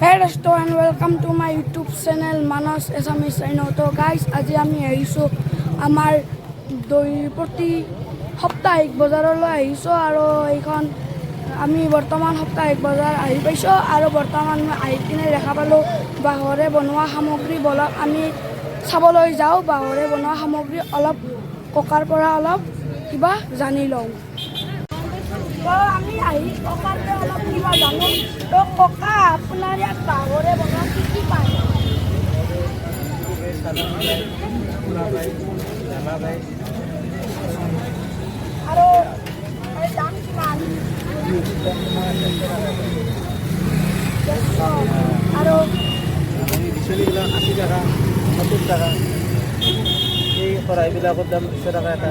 Hey Resto and welcome to my YouTube channel Manas Assamese Channel. So guys, আজি আমি আহিছোঁ আমাৰ প্ৰতি সাপ্তাহিক বজাৰলৈ আহিছোঁ আৰু এইখন আমি বৰ্তমান সাপ্তাহিক বজাৰ আহি পাইছোঁ আৰু বৰ্তমান আহি কিনে দেখা পালোঁ বাঁহৰে বনোৱা সামগ্ৰী বলক আমি চাবলৈ যাওঁ বাঁহৰে বনোৱা সামগ্ৰী অলপ ককাৰ পৰা অলপ কিবা জানি লওঁ। তো আমি আহি ককাৰ পৰা অলপ কিবা জানো। তো ককা আপোনাৰ ইয়াত বাঁহৰে বনোৱা কি পায়? আৰু এই দাম কিমান? আৰু বিচনীবিলাক 80 টকা 70 টকা এই শৰাইবিলাকৰ দাম 200 টকা এটা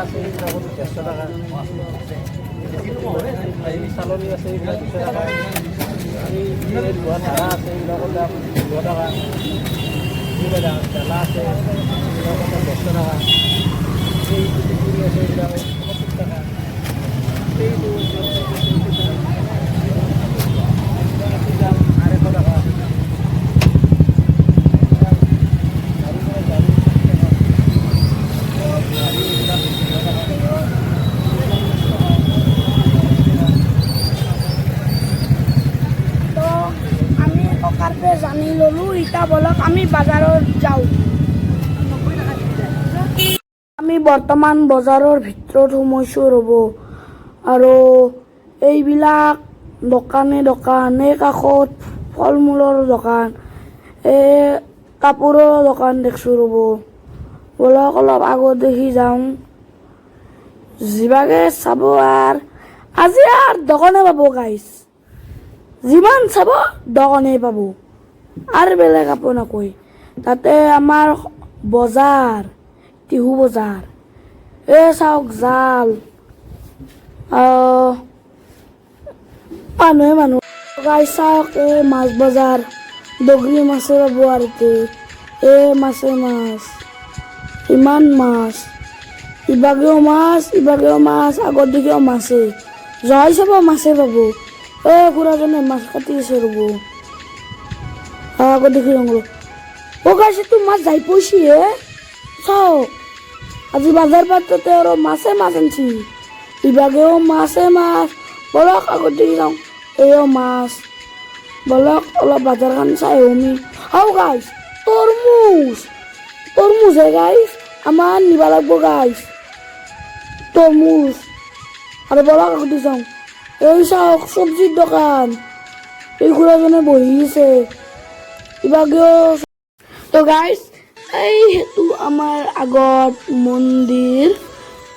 আছে এইবিলাকত 150 টকা এই চালনী আছে এইবিলাক 200 টকা এই লোৱা ধাৰা আছে এইবিলাকৰ দাম 200 টকা এইবিলাক ঢালা আছে এইবিলাকৰ দাম 100 টকা এই পুৰি আছে এইবিলাক 70 টকা এইটো জানি ললোঁ ইটা বলক আমি বাজাৰত যাওঁ। আমি বৰ্তমান বজাৰৰ ভিতৰত সোমাইছোঁ ৰ'ব আৰু এইবিলাক দোকানে কাষত ফল মূলৰ দোকান এই কাপোৰৰ দোকান দেখিছোঁ ৰ'ব বলক অলপ আগত দেখি যাওঁ যিভাগে চাব আৰু আজি আৰু দোকানে পাব গাইছ যিমান চাব দোকানে পাব আৰু বেলেগ আপোনাকৈ তাতে আমাৰ বজাৰ টিহু বজাৰ এই চাওক জাল মানুহ গাই চাওক এই মাছ বজাৰ দগৰি মাছে পাব আৰু এই মাছে মাছ ইমান মাছ ইভাগেও মাছ আগত দিকেও মাছে জহাই চাব মাছে পাব এই খুৰাজনে মাছ কাটি আছে ৰ'ব আগত দেখি ৰঙলো গাইছে তো মাছ যাই পইছি হে চাওক আজি বাজাৰ পাততে আৰু মাছে মাছ আনছি ইভাগেও মাছে মাছ বলক আগত দেখি যাওঁ এইও মাছ বলক অলপ বাজাৰখন চাই আমি গাইছ তৰমুজ হে গাইছ আমাৰ নিবা লাগব গাইছ তৰমুজ আৰু বলক আগত দি যাওঁ এই চাওক চব্জিৰ দোকান এই খুৰাজনে বহি আছে ইভাগেও তো গাইছ এই সেইটো আমাৰ আগত মন্দিৰ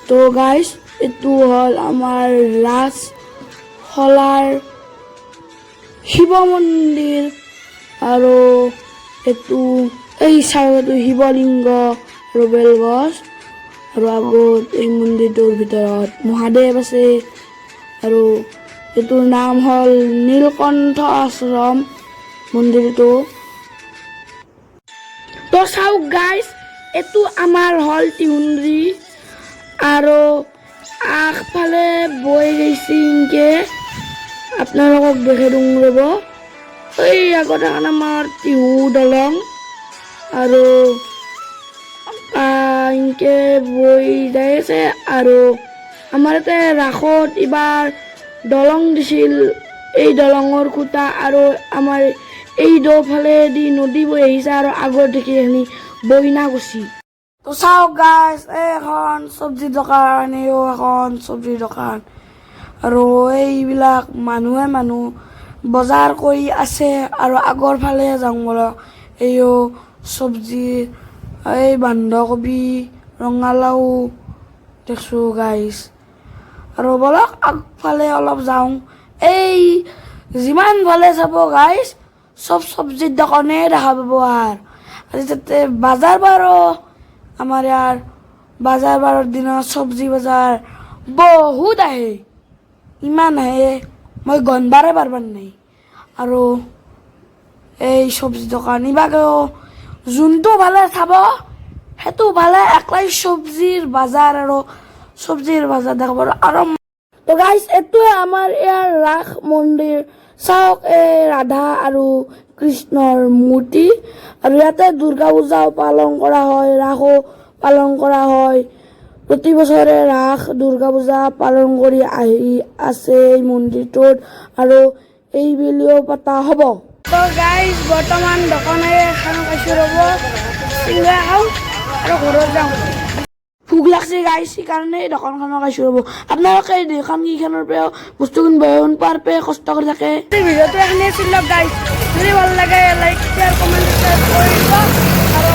তো গাইছ এইটো হ'ল আমাৰ ৰাজশলাৰ শিৱ মন্দিৰ আৰু এইটো এই চাইডটো শিৱলিংগ আৰু বেলগছ আৰু আগত এই মন্দিৰটোৰ ভিতৰত মহাদেৱ আছে আৰু এইটোৰ নাম হ'ল নীলকণ্ঠ আশ্ৰম মন্দিৰটো তো চাওক গাইছ এইটো আমাৰ হ'ল টিহুন্দ্ৰি আৰু আগফালে বৈ গৈছে ইনকে আপোনালোকক দেখে দিওঁ ৰ'ব এই আগত এখন আমাৰ টিহু দলং আৰু ইনকে বৈ যাই আছে আৰু আমাৰ ইয়াতে ৰাসত এইবাৰ দলং দিছিল এই দলঙৰ খুঁটা আৰু আমাৰ এই দফালেদি নদী বৈ আহিছে আৰু আগত দেখি এইখিনি বইনা গুচি তো চাওক গাইছ এখন চব্জিৰ দোকান এইও এখন চব্জিৰ দোকান আৰু এইবিলাক মানুহ বজাৰ কৰি আছে আৰু আগৰ ফালে যাওঁ বলক এইও চব্জি এই বন্ধাকবি ৰঙালাও দেখছোঁ গাইছ আৰু বলক আগফালে অলপ যাওঁ এই যিমান ভালে চাব গাইছ চব চব্জিৰ দোকানে দেখা পাব আৰু তাতে বাজাৰ বাৰো আমাৰ ইয়াৰ বাজাৰ বাৰৰ দিনত চব্জি বজাৰ বহুত আহে ইমান আহে মই গণবাৰে পাৰবাৰ নাই আৰু এই চব্জি দোকান ইভাগেও যোনটো ভালে চাব সেইটো ভালে একলাই চব্জিৰ বাজাৰ আৰু চব্জিৰ বাজাৰ দেখা পাব আৰু তো গাইজ এইটোৱে আমাৰ ইয়াৰ ৰাস মন্দিৰ চাওক এই ৰাধা আৰু কৃষ্ণৰ মূৰ্তি আৰু ইয়াতে দুৰ্গা পূজাও পালন কৰা হয় ৰাসো পালন কৰা হয় প্ৰতি বছৰে ৰাস দুৰ্গা পূজা পালন কৰি আহি আছে এই মন্দিৰটোত আৰু এই বেলিও পতা হ'ব তো গাইজ বৰ্তমান দোকানেৰে খানা খাইছোঁ ৰ'ব চিংৰা খাওঁ আৰু ঘৰত যাওঁ ভোক লাগছে গাইছ সেইকাৰণে এই দোকানখনৰ খাইছোঁ ৰ'ব আপোনালোকে এই দোকান কেইখনৰ পৰা বস্তু কিনিব পাৰ পে কষ্ট কৰি থাকে ভিডিঅ'টো এখানে আছিল গাইছ যদি ভাল লাগে লাইক শ্বেয়াৰ কমেণ্ট কৰি দিব আৰু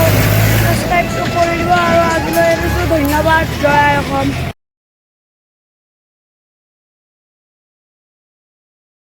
সাবস্ক্ৰাইবটো কৰি দিব আৰু আজিলৈ এৰিছোঁ ধন্যবাদ জয় অসম